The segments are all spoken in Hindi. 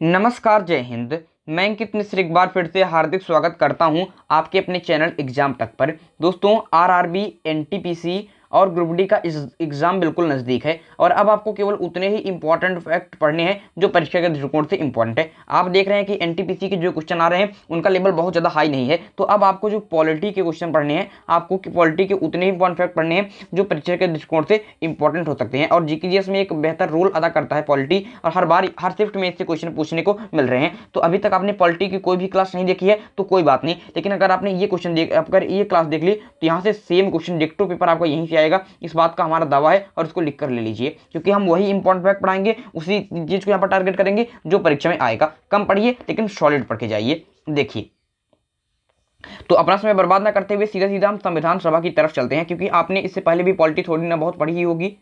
नमस्कार, जय हिंद। मैं अंकित मिश्र एक बार फिर से हार्दिक स्वागत करता हूं आपके अपने चैनल एग्जाम तक पर। दोस्तों, आरआरबी, एनटीपीसी और ग्रुप डी का एग्जाम बिल्कुल नज़दीक है और अब आपको केवल उतने ही इंपॉर्टेंट फैक्ट पढ़ने हैं जो परीक्षा के दृष्टिकोण से इंपॉर्टेंट है। आप देख रहे हैं कि एनटीपीसी के जो क्वेश्चन आ रहे हैं उनका लेवल बहुत ज़्यादा हाई नहीं है, तो अब आपको जो पॉलिटी के क्वेश्चन पढ़ने हैं, आपको पॉलिटी के उतने ही इंपॉर्टेंट फैक्ट पढ़ने हैं जो परीक्षा के दृष्टिकोण से इंपॉर्टेंट हो सकते हैं। और जीकेजीएस में एक बेहतर रोल अदा करता है पॉलिटी, और हर बार हर शिफ्ट में इससे क्वेश्चन पूछने को मिल रहे हैं। तो अभी तक आपने पॉलिटी की कोई भी क्लास नहीं देखी है तो कोई बात नहीं, लेकिन अगर आपने ये क्वेश्चन अगर ये क्लास देख ली तो यहाँ से सेम क्वेश्चन डिक्टो पेपर आपका यहीं से आएगा। इस बात का हमारा दावा है और इसको लिख कर ले लीजिए, क्योंकि हम वही इंपॉर्टेंट फैक्ट पढ़ाएंगे, उसी चीज को यहाँ पर टारगेट करेंगे जो परीक्षा में आएगा। कम पढ़िए लेकिन सॉलिड पढ़ के जाइए। देखिए, तो अपना समय बर्बाद ना करते हुए सीधा सीधा हम संविधान सभा की तरफ चलते हैं, क्योंकि आपने इससे पहले भी पॉलिटी थोड़ी ना बहुत पढ़ी ही होगी।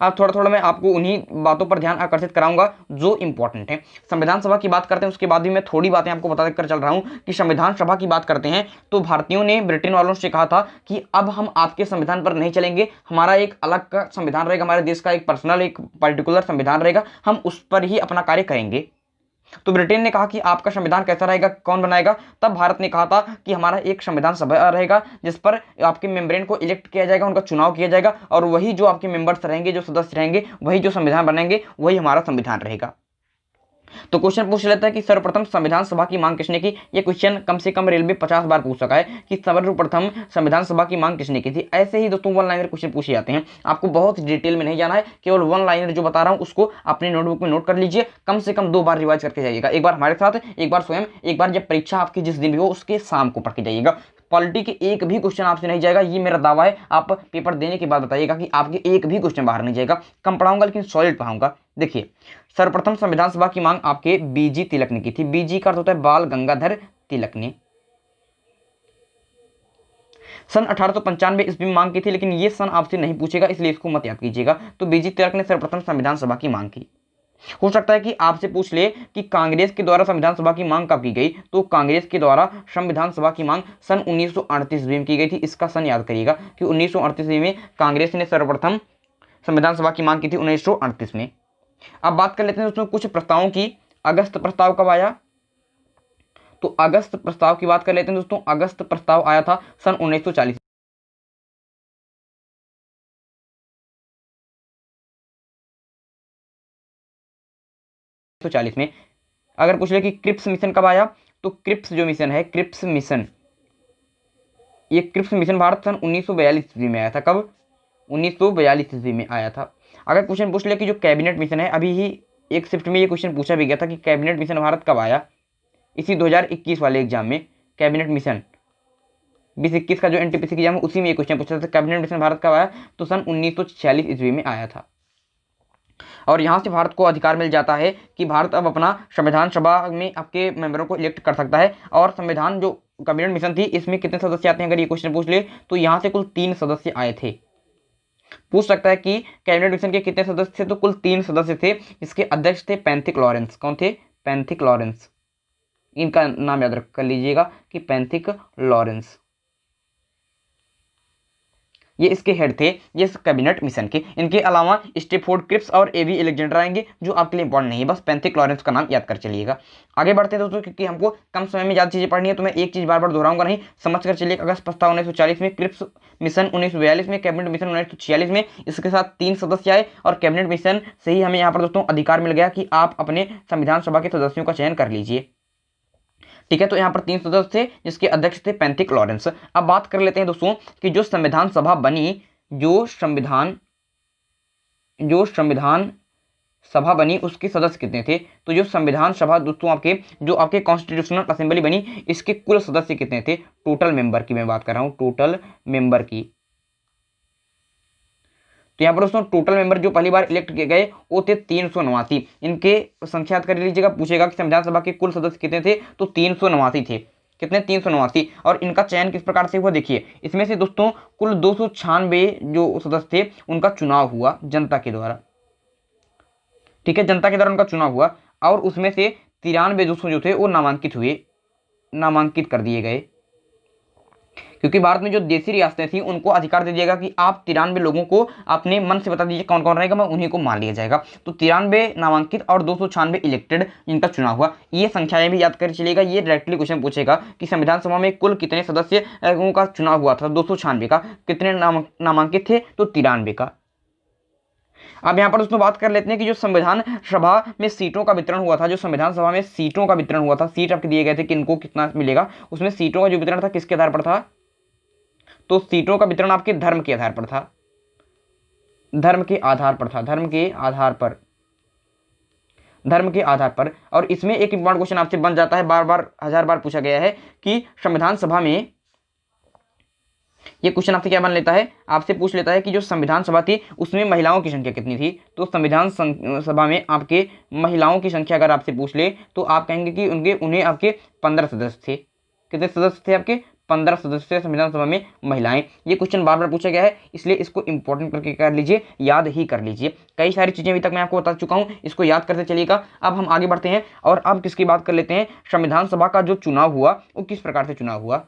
अब थोड़ा थोड़ा मैं आपको उन्हीं बातों पर ध्यान आकर्षित कराऊंगा जो इंपॉर्टेंट है। संविधान सभा की बात करते हैं, उसके बाद भी मैं थोड़ी बातें आपको बता कर चल रहा हूं कि संविधान सभा की बात करते हैं तो भारतीयों ने ब्रिटेन वालों से कहा था कि अब हम आपके संविधान पर नहीं चलेंगे, हमारा एक अलग का संविधान रहेगा, हमारे देश का एक पर्सनल एक पर्टिकुलर संविधान रहेगा, हम उस पर ही अपना कार्य करेंगे। तो ब्रिटेन ने कहा कि आपका संविधान कैसा रहेगा, कौन बनाएगा? तब भारत ने कहा था कि हमारा एक संविधान सभा रहेगा जिस पर आपके मेंबरेन को इलेक्ट किया जाएगा, उनका चुनाव किया जाएगा, और वही जो आपके मेंबर्स रहेंगे, जो सदस्य रहेंगे, वही जो संविधान बनाएंगे, वही हमारा संविधान रहेगा। तो क्वेश्चन पूछ लेता है कि सर्वप्रथम संविधान सभा की मांग किसने की। ये क्वेश्चन कम से कम रेलवे 50 बार पूछ सका है कि सर्वप्रथम संविधान सभा की मांग किसने की थी। ऐसे ही दोस्तों वन लाइनर क्वेश्चन पूछे जाते हैं, आपको बहुत डिटेल में नहीं जाना है, केवल वन लाइनर जो बता रहा हूं उसको अपनी नोटबुक में नोट कर लीजिए। कम से कम 2 बार रिवाइज करके जाइएगा, एक बार हमारे साथ, एक बार स्वयं, एक बार जब परीक्षा आपकी जिस दिन भी हो उसके शाम को पढ़ के जाइएगा। पॉलिटी के एक भी क्वेश्चन आपसे नहीं जाएगा, ये मेरा दावा है। आप पेपर देने के बाद बताइएगा कि आपके एक भी क्वेश्चन बाहर नहीं जाएगा। कम पढ़ाऊंगा लेकिन सॉलिड पढ़ाऊंगा। देखिए, सर्वप्रथम संविधान सभा की मांग आपके बीजी तिलक ने की थी। बीजी का अर्थ होता है बाल गंगाधर तिलक ने। सन 1895 ईस्वी में मांग की थी, लेकिन ये सन आपसे नहीं पूछेगा, इसलिए इसको मत याद कीजिएगा। तो बीजी तिलक ने सर्वप्रथम संविधान सभा की मांग की। हो सकता है कि आपसे पूछ ले कि कांग्रेस के द्वारा संविधान सभा की मांग कब की गई, तो कांग्रेस के द्वारा संविधान सभा की मांग सन 1938 में की गई थी। इसका सन याद करिएगा कि 1938 में कांग्रेस ने सर्वप्रथम संविधान सभा की मांग की थी, 1938 में। अब बात कर लेते हैं दोस्तों कुछ प्रस्तावों की। अगस्त प्रस्ताव कब आया? तो अगस्त प्रस्ताव की बात कर लेते हैं दोस्तों। अगस्त प्रस्ताव आया था सन 1940 में। अगर पूछ ले कि क्रिप्स मिशन कब आया, तो क्रिप्स जो मिशन है, क्रिप्स मिशन, ये क्रिप्स मिशन भारत सन 1942 ईस्वी में आया था। कब? 1942 ईस्वी में आया था। अगर क्वेश्चन पूछ ले कि जो कैबिनेट मिशन है, अभी ही एक शिफ्ट में ये क्वेश्चन पूछा भी गया था कि कैबिनेट मिशन भारत कब आया, इसी 2021 वाले एग्जाम में कैबिनेट मिशन 2021 का जो एनटीपीसी एग्जाम है उसी में ये क्वेश्चन पूछा था, कैबिनेट मिशन भारत कब आया, तो सन 1946 ईस्वी में आया था। और यहाँ से भारत को अधिकार मिल जाता है कि भारत अब अपना संविधान सभा में आपके मेंबरों को इलेक्ट कर सकता है। और संविधान जो कैबिनेट मिशन थी इसमें कितने सदस्य आते हैं, अगर ये क्वेश्चन पूछ ले तो यहाँ से कुल 3 सदस्य आए थे। पूछ सकता है कि कैबिनेट मिशन के कितने सदस्य थे, तो कुल 3 सदस्य थे, जिसके अध्यक्ष थे पैंथिक लॉरेंस। कौन थे? Pethick Lawrence. इनका नाम याद रख कर लीजिएगा कि पैंथिक लॉरेंस, ये इसके हेड थे, ये कैबिनेट मिशन के। इनके अलावा स्टेफोर्ड क्रिप्स और एवी अलेक्जेंडर आएंगे, जो आपके लिए इंपॉर्टेंट नहीं है, बस पैंथिक लॉरेंस का नाम याद कर चलिएगा। आगे बढ़ते हैं दोस्तों, क्योंकि हमको कम समय में ज़्यादा चीज़ें पढ़नी है, तो मैं एक चीज़ बार बार दोहराऊंगा नहीं, समझ कर चलिए। अगस्त प्रस्ताव 1940 में, क्रिप्स मिशन 1942 में, कैबिनेट मिशन 1946 में, इसके साथ 3 सदस्य आए, और कैबिनेट मिशन से ही हमें यहाँ पर दोस्तों अधिकार मिल गया कि आप अपने संविधान सभा के सदस्यों का चयन कर लीजिए। ठीक है, तो यहाँ पर 3 सदस्य थे, जिसके अध्यक्ष थे पैंथिक लॉरेंस। अब बात कर लेते हैं दोस्तों कि जो संविधान सभा बनी, जो संविधान सभा बनी उसके सदस्य कितने थे। तो जो संविधान सभा दोस्तों जो आपके कॉन्स्टिट्यूशनल असेंबली बनी, इसके कुल सदस्य कितने थे, टोटल मेंबर की मैं बात कर रहा हूं, टोटल मेंबर की। तो यहाँ पर दोस्तों टोटल मेंबर जो पहली बार इलेक्ट किए गए वो थे 389। इनके संख्या याद कर लीजिएगा, पूछेगा कि संविधान सभा के कुल सदस्य कितने थे, तो 389 थे। कितने? 389। और इनका चयन किस प्रकार से हुआ, देखिए, इसमें से दोस्तों कुल 296 जो सदस्य थे उनका चुनाव हुआ जनता के द्वारा। ठीक है, जनता के द्वारा उनका चुनाव हुआ, और उसमें से 93 दोस्तों जो थे वो नामांकित कर दिए गए। क्योंकि भारत में जो देसी रियासतें थी उनको अधिकार दे दिएगा कि आप 93 लोगों को अपने मन से बता दीजिए कौन कौन रहेगा, मैं उन्हीं को मान लिया जाएगा। तो 93 नामांकित और 296 इलेक्टेड इनका चुनाव हुआ। ये संख्याएं भी याद कर चलिएगा, ये डायरेक्टली क्वेश्चन पूछेगा कि संविधान सभा में कुल कितने सदस्यों का चुनाव हुआ था। 296 का। कितने नामांकित थे? तो 93 का। अब यहाँ पर दोस्तों बात कर लेते हैं कि जो संविधान सभा में सीटों का वितरण हुआ था, जो संविधान सभा में सीटों का वितरण हुआ था, सीट आपके दिए गए थे किनको कितना मिलेगा, उसमें सीटों का जो वितरण था किसके आधार पर था? तो सीटों का वितरण आपके धर्म के आधार पर था, धर्म के आधार पर था, धर्म के आधार पर, धर्म के आधार पर। और इसमें एक इंपॉर्टेंट क्वेश्चन आपसे बन जाता है, बार बार 1000 बार पूछा गया है कि संविधान सभा में, ये क्वेश्चन आपसे क्या बन लेता है, आपसे पूछ लेता है कि जो संविधान सभा थी उसमें महिलाओं की संख्या कितनी थी। तो संविधान सभा में आपके महिलाओं की संख्या अगर आपसे पूछ ले तो आप कहेंगे कि उन्हें आपके 15 सदस्य थे। कितने सदस्य थे आपके? 15 सदस्य संविधान सभा में महिलाएं। ये क्वेश्चन बार बार पूछा गया है, इसलिए इसको इंपॉर्टेंट करके कर लीजिए, याद ही कर लीजिए। कई सारी चीजें अभी तक मैं आपको बता चुका हूं, इसको याद करते चलिएगा। अब हम आगे बढ़ते हैं और अब किसकी बात कर लेते हैं, संविधान सभा का जो चुनाव हुआ वो किस प्रकार से चुनाव हुआ।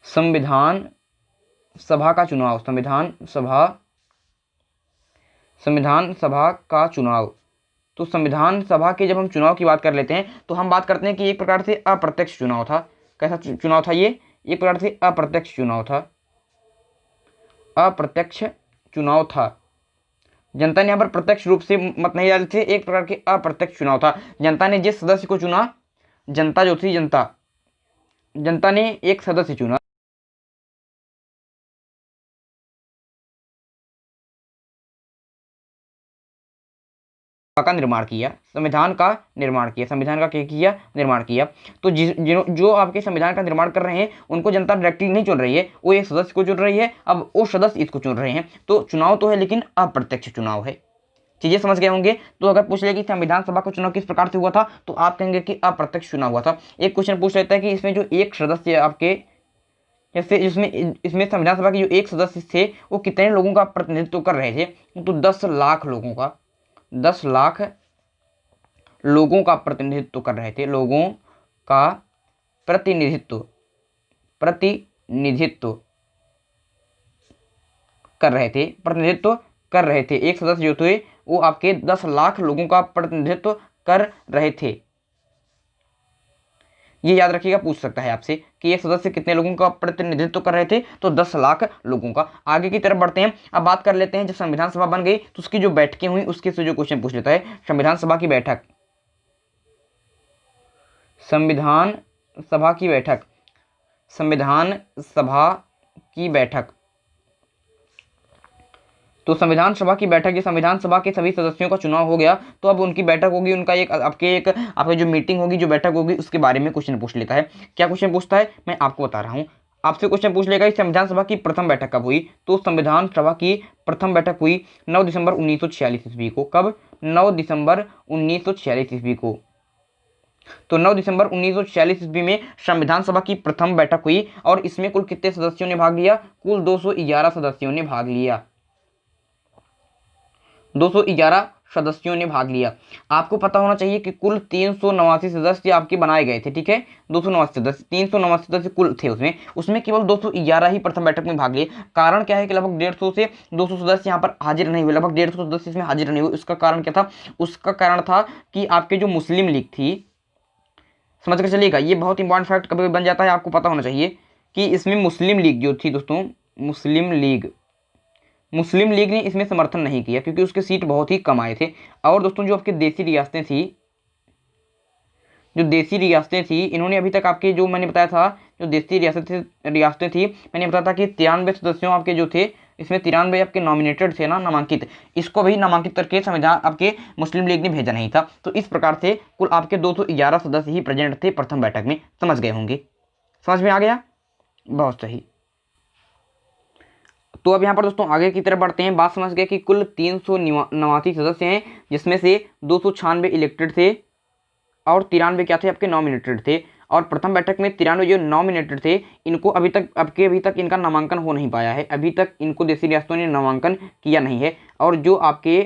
संविधान सभा का चुनाव, संविधान सभा का चुनाव। तो संविधान सभा के जब हम चुनाव की बात कर लेते हैं तो हम बात करते हैं कि एक प्रकार से अप्रत्यक्ष चुनाव था। कैसा चुनाव था ये? एक प्रकार से अप्रत्यक्ष चुनाव था, अप्रत्यक्ष चुनाव था। जनता ने यहाँ पर प्रत्यक्ष रूप से मत नहीं डाले थे, एक प्रकार के अप्रत्यक्ष चुनाव था। जनता ने जिस सदस्य को चुना, जनता जो थी, जनता ने एक सदस्य चुना, का निर्माण किया, संविधान का निर्माण किया, संविधान का क्या किया? निर्माण किया। तो जो आपके संविधान का निर्माण कर रहे हैं उनको जनता डायरेक्टली नहीं चुन रही है, वो एक सदस्य को चुन रही है। अब वो सदस्य इसको चुन रहे हैं, तो चुनाव तो है लेकिन अप्रत्यक्ष चुनाव है। चीजें समझ गए होंगे। तो अगर पूछ ले कि संविधान सभा का चुनाव किस प्रकार से हुआ था तो आप कहेंगे कि अप्रत्यक्ष चुनाव हुआ था। एक क्वेश्चन पूछ लेता है कि इसमें जो एक सदस्य आपके, जैसे इसमें संविधान सभा के जो एक सदस्य थे वो कितने लोगों का प्रतिनिधित्व कर रहे थे? तो 10 लाख लोगों का, 10 लाख लोगों का प्रतिनिधित्व कर रहे थे, लोगों का प्रतिनिधित्व कर रहे थे, प्रतिनिधित्व कर रहे थे। एक सदस्य जो थे वो आपके 10 लाख लोगों का प्रतिनिधित्व कर रहे थे। ये याद रखिएगा, पूछ सकता है आपसे कि एक सदस्य कितने लोगों का प्रतिनिधित्व कर रहे थे, तो 10 लाख लोगों का। आगे की तरफ बढ़ते हैं। अब बात कर लेते हैं जब संविधान सभा बन गई तो उसकी जो बैठकें हुई उसके से जो क्वेश्चन पूछ लेता है, संविधान सभा की बैठक, संविधान सभा की बैठक, संविधान सभा की बैठक। तो संविधान सभा की बैठक, ये संविधान सभा के सभी सदस्यों का चुनाव हो गया तो अब उनकी बैठक होगी, उनका आपकी जो मीटिंग होगी, जो बैठक होगी, उसके बारे में क्वेश्चन पूछ लेता है। क्या क्वेश्चन पूछता है मैं आपको बता रहा हूँ। आपसे क्वेश्चन पूछ लेगा कि संविधान सभा की प्रथम बैठक कब हुई। तो संविधान सभा की प्रथम बैठक हुई 9 दिसंबर 1946 ईस्वी को। कब? 9 दिसंबर 1946 ईस्वी को। तो 9 दिसंबर 1946 ईस्वी में संविधान सभा की प्रथम बैठक हुई और इसमें कुल कितने सदस्यों ने भाग लिया? कुल 211 सदस्यों ने भाग लिया, 211 सदस्यों ने भाग लिया। आपको पता होना चाहिए कि कुल 389 सदस्य आपके बनाए गए थे, ठीक है, 289 सदस्य, 389 सदस्य कुल थे उसमें केवल 211 ही प्रथम बैठक में भाग लिए। कारण क्या है कि लगभग 150 से 200 सदस्य यहाँ पर हाजिर नहीं हुए, लगभग 150 सदस्य इसमें हाजिर नहीं हुए। उसका कारण क्या था? उसका कारण था कि आपके जो मुस्लिम लीग थी, समझ कर चलिएगा, ये बहुत इंपॉर्टेंट फैक्ट कभी बन जाता है, आपको पता होना चाहिए कि इसमें मुस्लिम लीग जो थी दोस्तों, मुस्लिम लीग ने इसमें समर्थन नहीं किया क्योंकि उसके सीट बहुत ही कम आए थे। और दोस्तों जो आपके देसी रियासतें थी, इन्होंने अभी तक आपके, जो मैंने बताया था, जो देसी रियासतें थी, मैंने बताया था कि 93 सदस्यों आपके जो थे, इसमें 93 आपके नॉमिनेटेड थे ना, नामांकित, इसको भी नामांकित करके संविधान आपके मुस्लिम लीग ने भेजा नहीं था। तो इस प्रकार से कुल आपके 211 सदस्य ही प्रेजेंट थे प्रथम बैठक में। समझ गए होंगे, समझ में आ गया, बहुत सही। तो अब यहाँ पर दोस्तों आगे की तरफ बढ़ते हैं। बात समझ गए कि कुल 389 सदस्य हैं, जिसमें से 296 इलेक्टेड थे और 93 क्या थे? आपके नॉमिनेटेड थे। और प्रथम बैठक में 93 जो नॉमिनेटेड थे, इनको अभी तक इनका नामांकन हो नहीं पाया है, अभी तक इनको देसी रियासतों ने नामांकन किया नहीं है। और जो आपके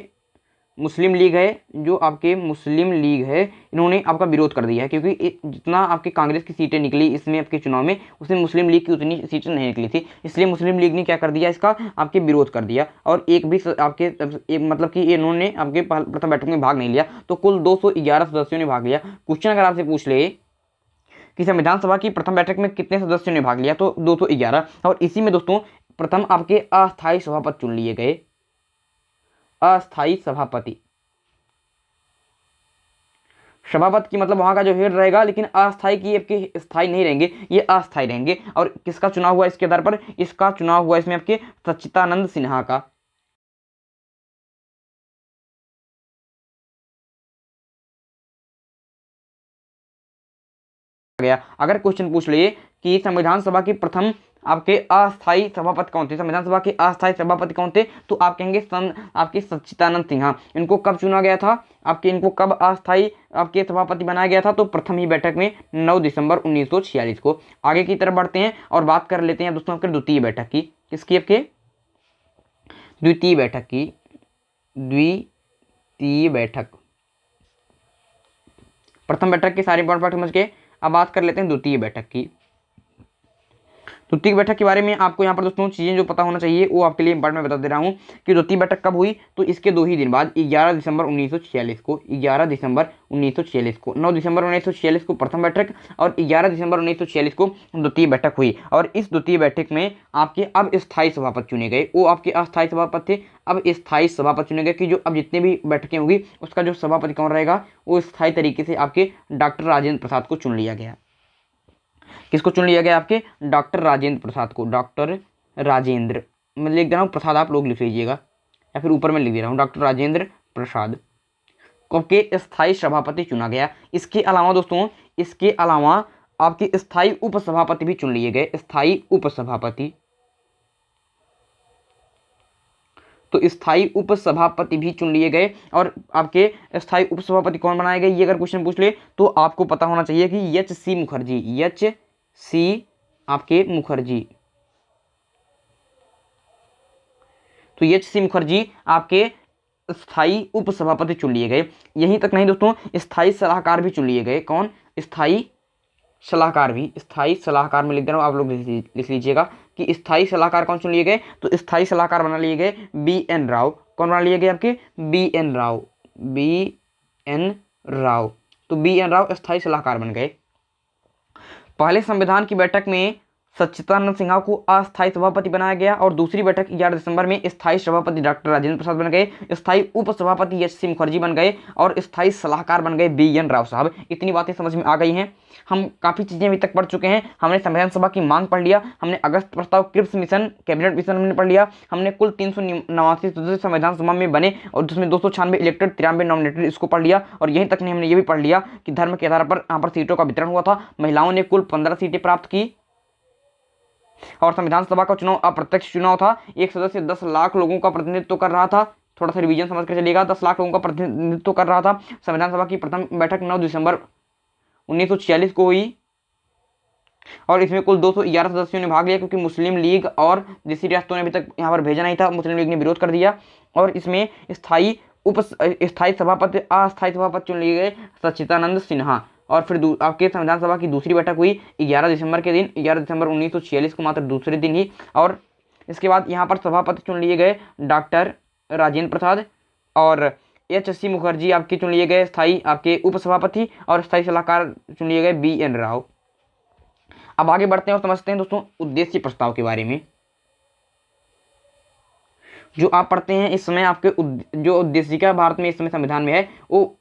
मुस्लिम लीग है, जो आपके मुस्लिम लीग है, इन्होंने आपका विरोध कर दिया है, क्योंकि जितना आपके कांग्रेस की सीटें निकली इसमें आपके चुनाव में, उसमें मुस्लिम लीग की उतनी सीटें नहीं निकली थी, इसलिए मुस्लिम लीग ने क्या कर दिया, इसका आपके विरोध कर दिया और एक भी आपके मतलब कि इन्होंने आपके प्रथम बैठक में भाग नहीं लिया। तो कुल 211 सदस्यों ने भाग लिया। क्वेश्चन अगर आपसे पूछ ले कि संविधान सभा की प्रथम बैठक में कितने सदस्यों ने भाग लिया, तो 211। और इसी में दोस्तों प्रथम आपके अस्थायी सभापति चुन लिए गए, अस्थायी सभापति। सभापति की मतलब वहां का जो हेड रहेगा, लेकिन अस्थायी की आपके स्थायी नहीं रहेंगे, ये अस्थायी रहेंगे। और किसका चुनाव हुआ इसके आधार पर, इसका चुनाव हुआ इसमें आपके सच्चिदानंद सिन्हा का। गया अगर क्वेश्चन पूछ लिए कि संविधान सभा की प्रथम आपके अस्थायी सभापति कौन थे, संविधान सभा के अस्थायी सभापति कौन थे, तो आप कहेंगे आपके सच्चिदानंद सिन्हा। इनको कब चुना गया था, आपके इनको कब अस्थायी आपके सभापति बनाया गया था, तो प्रथम ही बैठक में 9 दिसंबर 1946 को। आगे की तरफ बढ़ते हैं और बात कर लेते हैं दोस्तों आपके द्वितीय बैठक की। किसकी, आपके द्वितीय बैठक की, द्वितीय बैठक। प्रथम बैठक के सारे इंपॉर्टेंट समझ के अब बात कर लेते हैं द्वितीय बैठक की। द्वितीय बैठक के बारे में आपको यहाँ पर दोस्तों चीज़ें जो पता होना चाहिए वो आपके लिए इंपॉर्टेंट मैं बता दे रहा हूँ कि द्वितीय बैठक कब हुई, तो इसके 2 ही दिन बाद 11 दिसंबर 1946 को, 11 दिसंबर 1946 को, 9 दिसंबर 1946 को प्रथम बैठक और 11 दिसंबर 1946 को द्वितीय बैठक हुई। और इस द्वितीय बैठक में आपके अब स्थायी सभापति चुने गए, वो आपके अस्थायी सभापति थे, अब स्थायी सभापति चुने गए कि जो अब जितने भी बैठकें होगी उसका जो सभापति कौन रहेगा, वो स्थायी तरीके से आपके डॉक्टर राजेंद्र प्रसाद को चुन लिया गया। किसको चुन लिया गया, आपके डॉक्टर राजेंद्र प्रसाद को। डॉक्टर राजेंद्र, मैं लिख दे रहा हूँ, प्रसाद आप लोग लिख लीजिएगा या फिर ऊपर में लिख दे रहा हूँ, डॉक्टर राजेंद्र प्रसाद को के स्थायी सभापति चुना गया। इसके अलावा दोस्तों, इसके अलावा आपके स्थायी उपसभापति भी चुन लिए गए, स्थायी उपसभापति। तो स्थायी उपसभापति भी चुन लिए गए और आपके स्थायी उपसभापति कौन बनाए गए, ये अगर क्वेश्चन पूछ ले तो आपको पता होना चाहिए कि एच.सी. मुखर्जी, एच.सी. आपके मुखर्जी। तो एच.सी. मुखर्जी आपके स्थायी उपसभापति चुन लिए गए। यहीं तक नहीं दोस्तों, स्थायी सलाहकार भी चुन लिए गए। कौन, स्थायी सलाहकार भी, स्थायी सलाहकार में लिख दे रहा हूँ, आप लोग लिख लीजिएगा कि स्थायी सलाहकार कौन चुन लिए गए, तो स्थायी सलाहकार बना लिए गए बी.एन. राव। कौन बना लिए गए, आपके बी.एन. राव, बी.एन. राव। तो बी.एन. राव स्थायी सलाहकार बन गए। पहले संविधान की बैठक में सच्चिदानंद सिन्हा को अस्थायी सभापति बनाया गया और दूसरी बैठक 11 दिसंबर में स्थायी सभापति डॉक्टर राजेंद्र प्रसाद बन गए, स्थायी उपसभापति एच.सी. मुखर्जी बन गए और स्थायी सलाहकार बन गए बी.एन. राव साहब। इतनी बातें समझ में आ गई हैं। हम काफ़ी चीज़ें अभी तक पढ़ चुके हैं। हमने संविधान सभा की मांग पढ़ लिया, हमने अगस्त प्रस्ताव, क्रिप्स मिशन, कैबिनेट मिशन हमने पढ़ लिया, हमने कुल 389 सदस्य संविधान सभा में बने और जिसमें 296 इलेक्टेड, 93 नॉमिनेटेड, इसको पढ़ लिया। और यहीं तक नहीं, हमने ये भी पढ़ लिया कि धर्म के आधार पर यहाँ पर सीटों का वितरण हुआ था। महिलाओं ने कुल 15 सीटें प्राप्त की और संविधान सभा का चुनाव अप्रत्यक्ष चुनाव था। एक सदस्य 10 लाख लोगों का प्रतिनिधित्व कर रहा था। थोड़ा सा रिवीजन समझ कर चलिएगा, 10 लाख लोगों का प्रतिनिधित्व कर रहा था। संविधान सभा की प्रथम बैठक 9 दिसंबर 1946 को हुई और इसमें कुल 211 सदस्यों ने भाग लिया, क्योंकि मुस्लिम लीग और दूसरी रियासतों ने अभी तक यहाँ पर भेजा नहीं था, मुस्लिम लीग ने विरोध कर दिया। और इसमें स्थायी सभापति, अस्थायी सभापति चुन लिए गए सच्चिदानंद सिन्हा। और फिर आपके संविधान सभा की दूसरी बैठक हुई 11 दिसंबर के दिन, 11 दिसंबर 1946 को, मात्र दूसरे दिन ही। और इसके बाद यहाँ पर सभापति चुन लिए गए डॉक्टर राजेंद्र प्रसाद और एच.सी. मुखर्जी आपके चुन लिए गए स्थायी आपके उपसभापति और स्थायी सलाहकार चुन लिए गए बी.एन. राव। अब आगे बढ़ते हैं और समझते हैं दोस्तों उद्देश्य प्रस्ताव के बारे में। जो आप पढ़ते हैं इस समय, आपके जो उद्देशिका भारत में इस समय संविधान में है, वो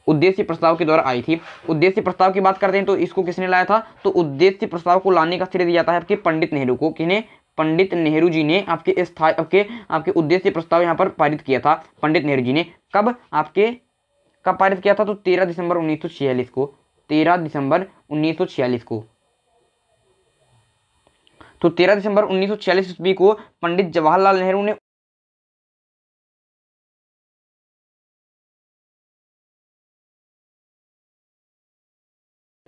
उद्देश्य प्रस्ताव के द्वारा आई थी। उद्देश्य प्रस्ताव की बात करते हैं तो इसको किसने लाया था, तो उद्देश्य प्रस्ताव को लाने का श्रेय दिया जाता है आपके पंडित नेहरू को। किन्हें, पंडित नेहरू जी ने आपके स्थायी आपके उद्देश्य प्रस्ताव यहाँ पर पारित किया था। पंडित नेहरू जी ने कब पारित किया था, तो 13 दिसंबर 1946 को, 13 दिसंबर 1946 को। तो 13 दिसंबर 1946 ईस्वी को पंडित जवाहरलाल नेहरू ने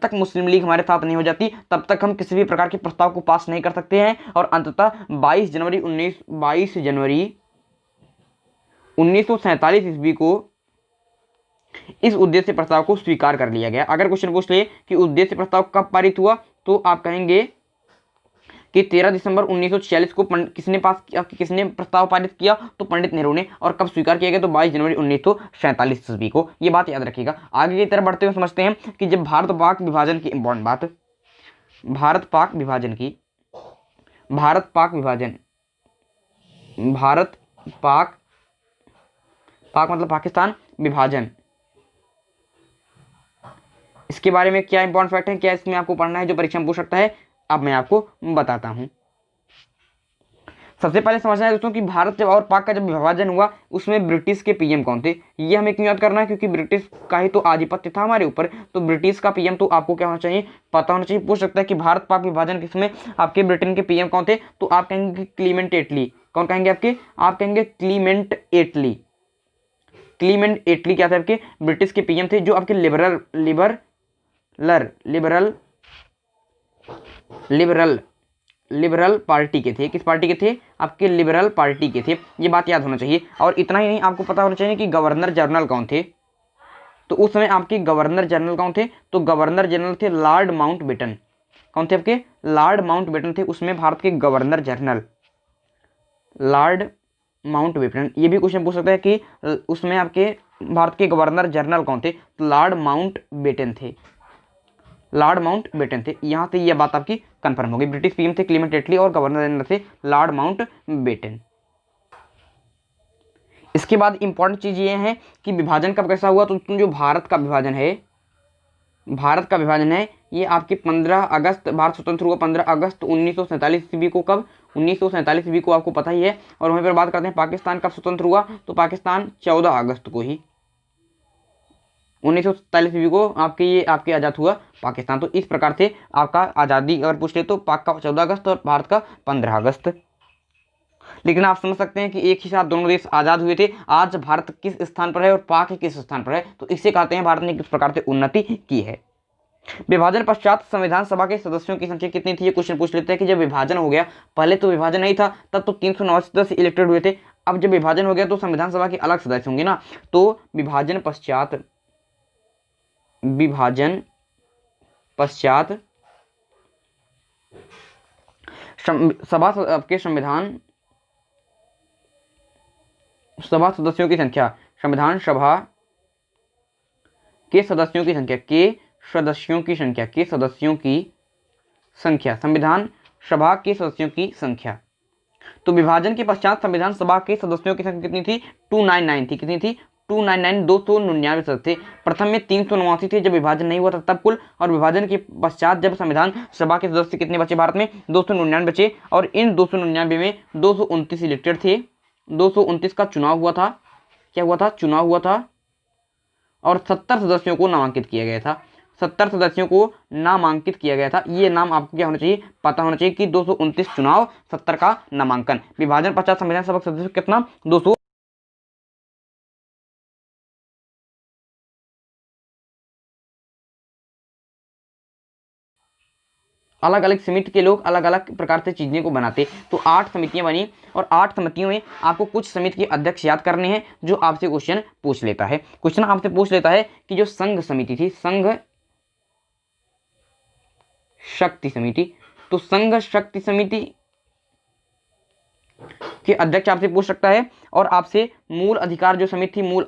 तक मुस्लिम लीग हमारे साथ नहीं हो जाती तब तक हम किसी भी प्रकार के प्रस्ताव को पास नहीं कर सकते हैं। और अंततः 22 जनवरी 1947 ईस्वी को इस उद्देश्य प्रस्ताव को स्वीकार कर लिया गया। अगर क्वेश्चन पूछ ले कि उद्देश्य प्रस्ताव कब पारित हुआ, तो आप कहेंगे कि 13 दिसंबर 1946 को किसने प्रस्ताव पारित किया, तो पंडित नेहरू ने। और कब स्वीकार किया गया, तो 22 जनवरी 1947 ईस्वी को। ये बात याद रखिएगा। आगे की तरफ बढ़ते हुए समझते हैं कि जब भारत पाक विभाजन की इंपॉर्टेंट बात, भारत पाक विभाजन, पाक मतलब पाकिस्तान, विभाजन, इसके बारे में क्या इंपॉर्टेंट फैक्ट है, क्या इसमें आपको पढ़ना है जो परीक्षा में पूछ सकता है, अब मैं आपको बताता हूं। सबसे पहले समझना है दोस्तों कि भारत जब और पाक का जब विभाजन हुआ, उसमें ब्रिटिश के पीएम कौन थे। ये हमें क्यों याद करना है, क्योंकि ब्रिटिश का ही तो आधिपत्य था हमारे ऊपर। तो ब्रिटिश का पीएम तो आपको क्या होना चाहिए, पता होना चाहिए। पूछ सकता है कि भारत पाक विभाजन किसमें आपके ब्रिटेन के पीएम कौन थे, तो आप कहेंगे क्लीमेंट एटली। कौन कहेंगे आप कहेंगे क्लीमेंट एटली। क्लीमेंट एटली क्या थे, आपके ब्रिटिश के पीएम थे, जो आपके लिबरल पार्टी के थे। किस पार्टी के थे, आपके लिबरल पार्टी के थे। ये बात याद होना चाहिए। और इतना ही नहीं, आपको पता होना चाहिए कि गवर्नर जनरल कौन थे। तो उस समय आपके गवर्नर जनरल कौन थे, तो गवर्नर जनरल थे लॉर्ड माउंटबेटन। कौन थे आपके, लॉर्ड माउंटबेटन थे उसमें भारत के गवर्नर जनरल, लॉर्ड माउंटबेटन। ये भी क्वेश्चन पूछ सकता है कि उसमें आपके भारत के गवर्नर जनरल कौन थे, तो लॉर्ड माउंटबेटन थे, लॉर्ड माउंटबेटन थे। यहाँ से यह बात आपकी कंफर्म होगी। ब्रिटिश पीएम थे क्लीमेंट एटली और गवर्नर जनरल थे लॉर्ड माउंटबेटन। इसके बाद इंपॉर्टेंट चीज ये है कि विभाजन कब कैसा हुआ, तो जो भारत का विभाजन है, ये आपके 15 अगस्त, भारत स्वतंत्र हुआ 15 अगस्त 1947 ईस्वी को। कब, 1947 ईस्वी को, आपको पता ही है। और वहीं पर बात करते हैं पाकिस्तान कब स्वतंत्र हुआ, तो पाकिस्तान 14 अगस्त को ही 1947 ईस्वी को आपके आज़ाद हुआ पाकिस्तान। तो इस प्रकार से आपका आज़ादी अगर पूछ ले तो पाक का 14 अगस्त और भारत का 15 अगस्त। लेकिन आप समझ सकते हैं कि एक ही साथ दोनों देश आज़ाद हुए थे। आज भारत किस स्थान पर है और पाक किस स्थान पर है, तो इससे कहते हैं भारत ने किस प्रकार से उन्नति की है। विभाजन पश्चात संविधान सभा के सदस्यों की संख्या कितनी थी, ये क्वेश्चन पूछ लेते हैं कि जब विभाजन हो गया, पहले तो विभाजन नहीं था, तब तो 309 सदस्य इलेक्टेड हुए थे। अब जब विभाजन हो गया तो संविधान सभा के अलग सदस्य होंगे ना। तो विभाजन पश्चात सभा आपके संविधान सभा सदस्यों की संख्या, संविधान सभा के सदस्यों की संख्या, संविधान सभा के सदस्यों की संख्या। तो विभाजन के पश्चात संविधान सभा के सदस्यों की संख्या कितनी थी, 299 थी। कितनी थी, 299, 299 सदस्य थे। प्रथम में 389 थे जब विभाजन नहीं हुआ था तब कुल, और विभाजन के पश्चात जब संविधान सभा के सदस्य कितने बचे भारत में, 299 बचे। और इन 299 में 229 इलेक्टेड थे, 229 का चुनाव हुआ था। क्या हुआ था, चुनाव हुआ था। और 70 सदस्यों को नामांकित किया गया था, 70 सदस्यों को नामांकित किया गया था। ये नाम आपको क्या होना चाहिए, पता होना चाहिए कि 229 चुनाव, 70 का नामांकन। विभाजन पश्चात संविधान सभा के सदस्य कितना, 200। अलग अलग समिति के लोग अलग अलग प्रकार से चीजें को बनाते। तो 8 समितियां बनी, और 8 समितियों में आपको कुछ समिति के अध्यक्ष याद करने हैं जो आपसे क्वेश्चन पूछ लेता है। क्वेश्चन आपसे पूछ लेता है कि जो संघ समिति थी, संघ शक्ति समिति, तो संघ शक्ति समिति के अध्यक्ष आपसे पूछ सकता है। और आपसे मूल अधिकार जो समिति थी, मूल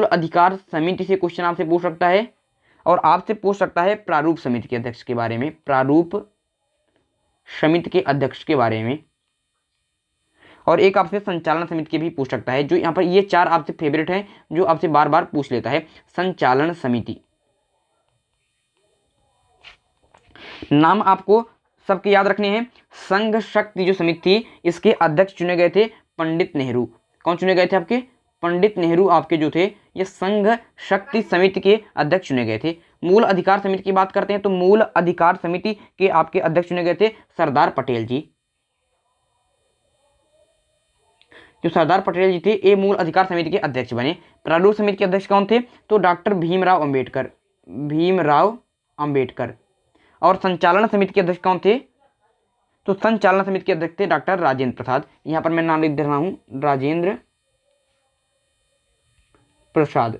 अधिकार समिति से क्वेश्चन आपसे पूछ सकता है। और आपसे पूछ सकता है प्रारूप समिति के अध्यक्ष के बारे में, प्रारूप समिति के अध्यक्ष के बारे में। और एक आपसे संचालन समिति के भी पूछ सकता है। जो यहाँ पर ये 4 आपसे फेवरेट हैं जो आपसे बार बार पूछ लेता है। संचालन समिति, नाम आपको सबके याद रखने हैं। संघ शक्ति जो समिति थी, इसके अध्यक्ष चुने गए थे पंडित नेहरू। कौन चुने गए थे, आपके पंडित नेहरू आपके जो थे ये संघ शक्ति समिति के अध्यक्ष चुने गए थे। मूल अधिकार समिति की बात करते हैं तो मूल अधिकार समिति के आपके अध्यक्ष चुने गए थे सरदार पटेल जी। जो सरदार पटेल जी थे ये मूल अधिकार समिति के अध्यक्ष बने। प्रारूप समिति के अध्यक्ष कौन थे, तो डॉक्टर भीमराव अंबेडकर। और संचालन समिति के अध्यक्ष कौन थे, तो संचालन समिति के अध्यक्ष थे डॉक्टर राजेंद्र प्रसाद। यहाँ पर मैं नाम लिख दे रहा हूँ, राजेंद्र प्रसाद।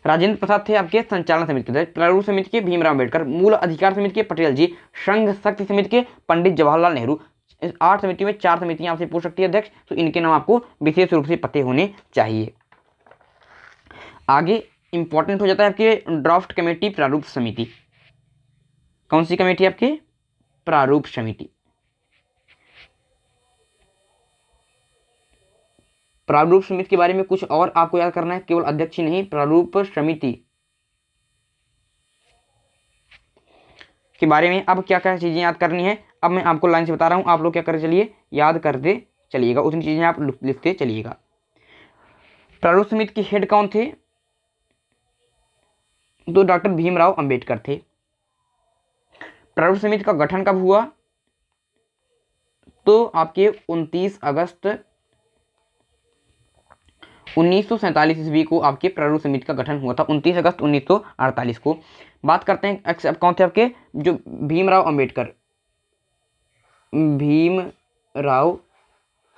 राजेंद्र प्रसाद थे आपके संचालन समिति के अध्यक्ष। प्रारूप समिति के भीमराव अम्बेडकर। मूल अधिकार समिति के पटेल जी। संघ शक्ति समिति के पंडित जवाहरलाल नेहरू। 8 समिति में 4 समितियां आपसे पूछ सकती है अध्यक्ष, तो इनके नाम आपको विशेष रूप से पते होने चाहिए। आगे इंपॉर्टेंट हो जाता है आपके ड्राफ्ट कमेटी प्रारूप समिति। कौन सी कमेटी आपके? प्रारूप समिति। प्रारूप समिति के बारे में कुछ और आपको याद करना है, केवल अध्यक्ष ही नहीं, प्रारूप समिति के बारे में अब क्या क्या चीजें याद करनी है, अब मैं आपको लाइन से बता रहा हूं, आप लोग क्या करें, चलिए याद करते चलिएगा, उतनी चीजें आप लिखते चलिएगा। प्रारूप समिति के हेड कौन थे? तो डॉक्टर भीमराव अंबेडकर थे। प्रारूप समिति का गठन कब हुआ? तो आपके 29 अगस्त 1947 ईस्वी को आपके प्रारूप समिति का गठन हुआ था, 29 अगस्त 1948 को। बात करते हैं अब कौन थे आपके, जो भीमराव अंबेडकर, भीमराव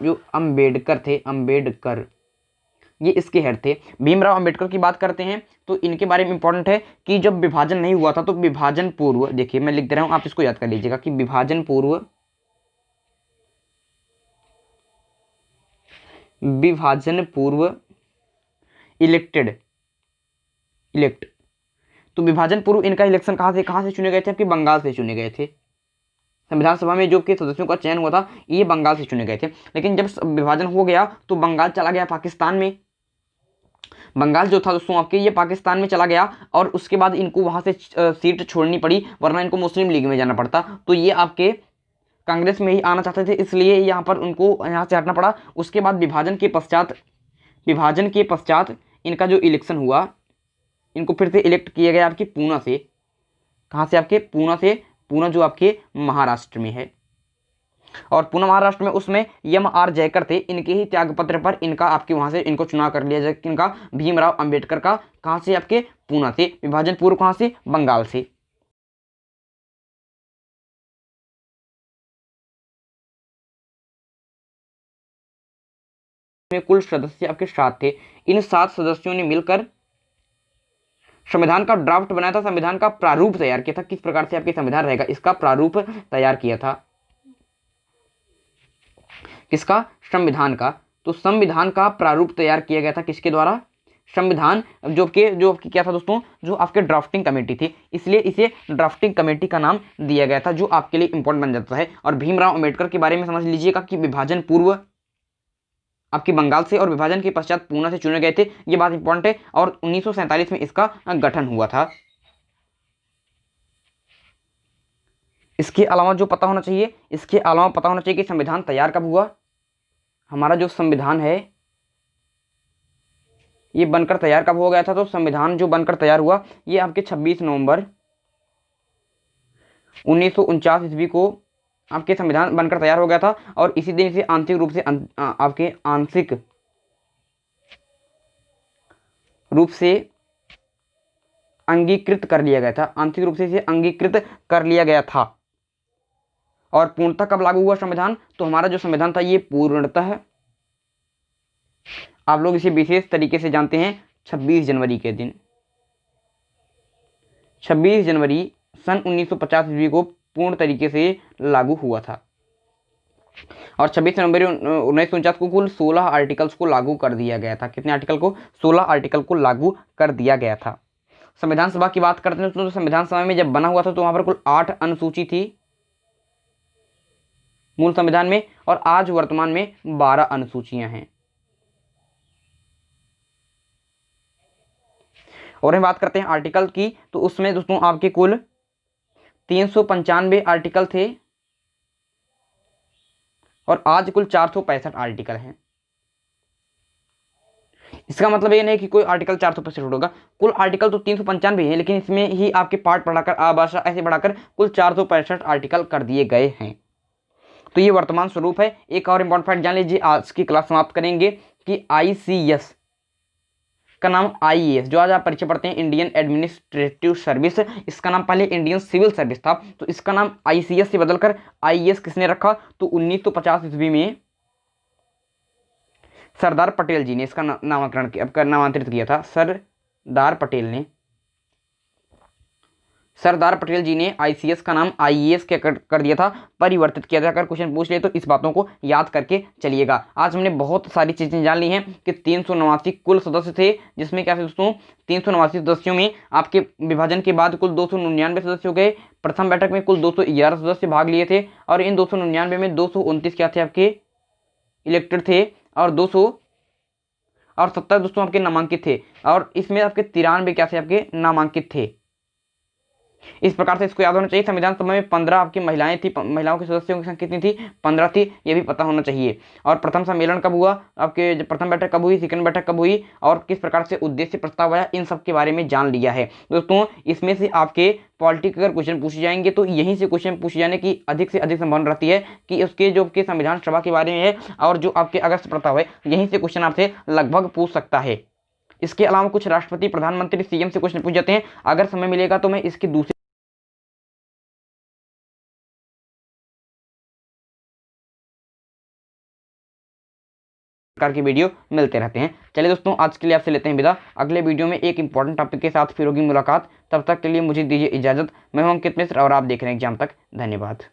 जो अंबेडकर थे, अंबेडकर ये इसके हेड थे। भीमराव अंबेडकर की बात करते हैं तो इनके बारे में इंपॉर्टेंट है कि जब विभाजन नहीं हुआ था तो विभाजन पूर्व, देखिए मैं लिख दे रहा हूं, आप इसको याद कर लीजिएगा कि विभाजन पूर्व इलेक्ट, तो विभाजन पूर्व इनका इलेक्शन कहां से चुने गए थे? आपके बंगाल से चुने गए थे। संविधान सभा में जो के सदस्यों का चयन हुआ था ये बंगाल से चुने गए थे, लेकिन जब विभाजन हो गया तो बंगाल चला गया पाकिस्तान में। बंगाल जो था दोस्तों आपके ये पाकिस्तान में चला गया और उसके बाद इनको वहां से सीट छोड़नी पड़ी, वरना इनको मुस्लिम लीग में जाना पड़ता। तो ये आपके कांग्रेस में ही आना चाहते थे, इसलिए यहाँ पर उनको यहाँ से हटना पड़ा। उसके बाद विभाजन के पश्चात इनका जो इलेक्शन हुआ, इनको फिर से इलेक्ट किया गया आपके पूना से। कहाँ से? आपके पूना से। पूना जो आपके महाराष्ट्र में है, और पूना महाराष्ट्र में उसमें M.R. जयकर थे, इनके ही त्यागपत्र पर इनका आपके वहां से इनको चुनाव कर लिया जाए, इनका भीमराव अंबेडकर का। कहां से? आपके पूना से। विभाजन पूर्व कहां से? बंगाल से। में कुल सदस्य आपके 7 थे। इन 7 सदस्यों ने मिलकर संविधान का ड्राफ्ट बनाया था, संविधान का प्रारूप तैयार किया था। किस प्रकार से आपके संविधान रहेगा इसका प्रारूप तैयार किया था। किसका? संविधान का। तो संविधान का प्रारूप तैयार किया गया था किसके द्वारा? संविधान जो आपकी क्या था दोस्तों, जो आपके ड्राफ्टिंग कमेटी थी, इसलिए इसे ड्राफ्टिंग कमेटी का नाम दिया गया था, जो आपके लिए इंपॉर्टेंट बन जाता है। और भीमराव अंबेडकर के बारे में समझ लीजिएगा कि विभाजन पूर्व आपके बंगाल से और विभाजन के पश्चात पूना से चुने गए थे, ये बात इंपॉर्टेंट है। और 1947 में इसका गठन हुआ था। इसके अलावा जो पता होना चाहिए, इसके अलावा पता होना चाहिए कि संविधान तैयार कब हुआ। हमारा जो संविधान है ये बनकर तैयार कब हो गया था? तो संविधान जो बनकर तैयार हुआ ये आपके 26 नवंबर 1949 ईस्वी को आपके संविधान बनकर तैयार हो गया था। और इसी दिन इसे आंशिक रूप से अंगीकृत कर लिया गया था। आंशिक रूप से इसे अंगीकृत कर लिया गया था। और पूर्णतः कब लागू हुआ संविधान? तो हमारा जो संविधान था ये पूर्णतः, आप लोग इसे विशेष तरीके से जानते हैं, 26 जनवरी के दिन, 26 जनवरी सन 1950 ईस्वी को पूर्ण तरीके से लागू हुआ था। और 26 जनवरी 1949 को कुल 16 आर्टिकल्स को लागू कर दिया गया था। कितने आर्टिकल को? 16 आर्टिकल को लागू कर दिया गया था। संविधान सभा की बात करते हैं तो संविधान सभा में जब बना हुआ था तो वहां पर कुल 8 अनुसूची थी मूल संविधान में, और आज वर्तमान में 12 अनुसूचियां हैं। और हम बात करते हैं आर्टिकल की, तो उसमें दोस्तों आपके कुल 395 आर्टिकल थे और आज कुल 465 आर्टिकल हैं। इसका मतलब ये नहीं कि कोई आर्टिकल 465 होगा, कुल आर्टिकल तो 395 है, लेकिन इसमें ही आपके पार्ट बढ़ाकर आभाषा ऐसे बढ़ाकर कुल 465 आर्टिकल कर दिए गए हैं। तो ये वर्तमान स्वरूप है। एक और इंपॉर्टेंट फैक्ट जान लीजिए, आज की क्लास समाप्त करेंगे कि ICS का नाम आईएएस, जो आज आप परीक्षा पढ़ते हैं इंडियन एडमिनिस्ट्रेटिव सर्विस, इसका नाम पहले इंडियन सिविल सर्विस था, तो इसका नाम आईसीएस से बदलकर आईएएस किसने रखा? तो 1950 ईस्वी में सरदार पटेल जी ने इसका नामांतरित किया था। सरदार पटेल जी ने आईसीएस का नाम आईएएस क्या कर दिया था? परिवर्तित किया था। अगर क्वेश्चन पूछ ले तो इस बातों को याद करके चलिएगा। आज हमने बहुत सारी चीजें जान ली हैं कि 389 कुल सदस्य थे, जिसमें क्या दोस्तों 389 सदस्यों में आपके विभाजन के बाद कुल 299 सदस्य हो गए। प्रथम बैठक में कुल 211 सदस्य भाग लिए थे और इन 299 में 229 क्या थे आपके इलेक्टेड थे और 270 दोस्तों आपके नामांकित थे और इसमें आपके 93 क्या थे आपके नामांकित थे। इस प्रकार से इसको याद होना चाहिए। संविधान सभा में 15 आपकी महिलाएं थी, महिलाओं के सदस्यों की संख्या कितनी थी? 15 थी, ये भी पता होना चाहिए। और प्रथम सम्मेलन कब हुआ आपके, जब प्रथम बैठक कब हुई, सेकंड बैठक कब हुई और किस प्रकार से उद्देश्य प्रस्ताव आया, इन सब के बारे में जान लिया है दोस्तों। इसमें से आपके पॉलिटिक्स अगर क्वेश्चन पूछे जाएंगे तो यहीं से क्वेश्चन पूछे जाने की अधिक से अधिक संभावना रहती है कि उसके जो आपके संविधान सभा के बारे में है और जो आपके अगस्त प्रस्ताव है, यहीं से क्वेश्चन आपसे लगभग पूछ सकता है। इसके अलावा कुछ राष्ट्रपति, प्रधानमंत्री, सीएम से क्वेश्चन पूछ जाते हैं। अगर समय मिलेगा तो मैं इसके दूसरे प्रकार की वीडियो मिलते रहते हैं। चलिए दोस्तों, आज के लिए आपसे लेते हैं विदा। अगले वीडियो में एक इंपॉर्टेंट टॉपिक के साथ फिर होगी मुलाकात। तब तक के लिए मुझे दीजिए इजाजत। मैं हूं अंकित मिश्र और आप देख रहे हैं एग्जाम तक। धन्यवाद।